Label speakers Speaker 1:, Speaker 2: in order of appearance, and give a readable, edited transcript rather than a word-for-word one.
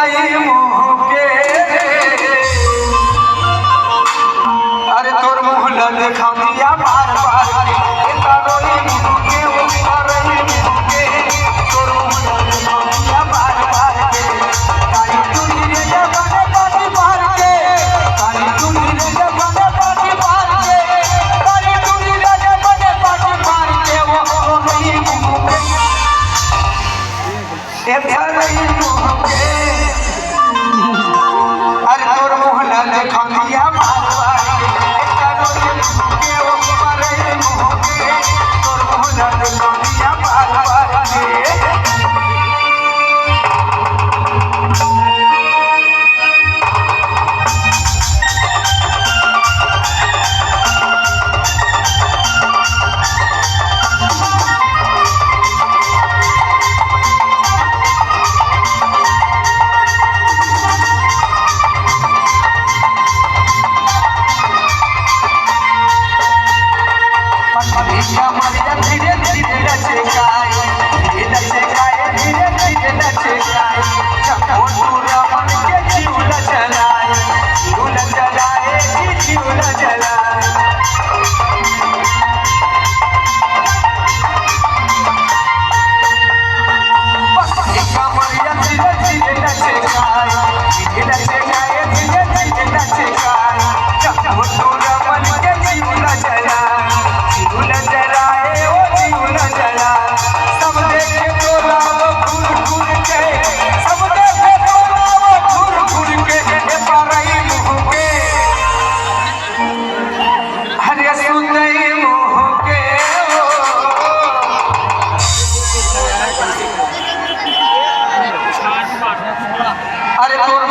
Speaker 1: सुनाई मुहके अरे तोर मुहला देखा दिया बार बार तारोई मुहके तारोई मुहके तोर मुहला देखा दिया बार बार काली चुनी रे जबाने पाटी मार के काली चुनी रे जबाने पाटी मार के काली चुनी रे जबाने पाटी मार के वो नहीं मुहके ए तारोई मुहके अरे तोर मुहला देखा दिया बार बार तारोई मुहके वो तारोई मुहके तोर मुहला देखा दिया बार बार धीरे धीरे लचकाए धीरे धीरे लचकाए जब पूरा मन के जीवन चलाए जीवन चलाए कमरिया धीरे धीरे लचकाए धीरे धीरे लचकाए जब पूरा मन के जीवन चलाए जीवन चलाए ओ जीवन चलाए सब देखे तोरा वो घूर घूर के सब देखे तोरा वो घूर घूर के ए पारई मुहके हरे सुनई मुहके अरे तोर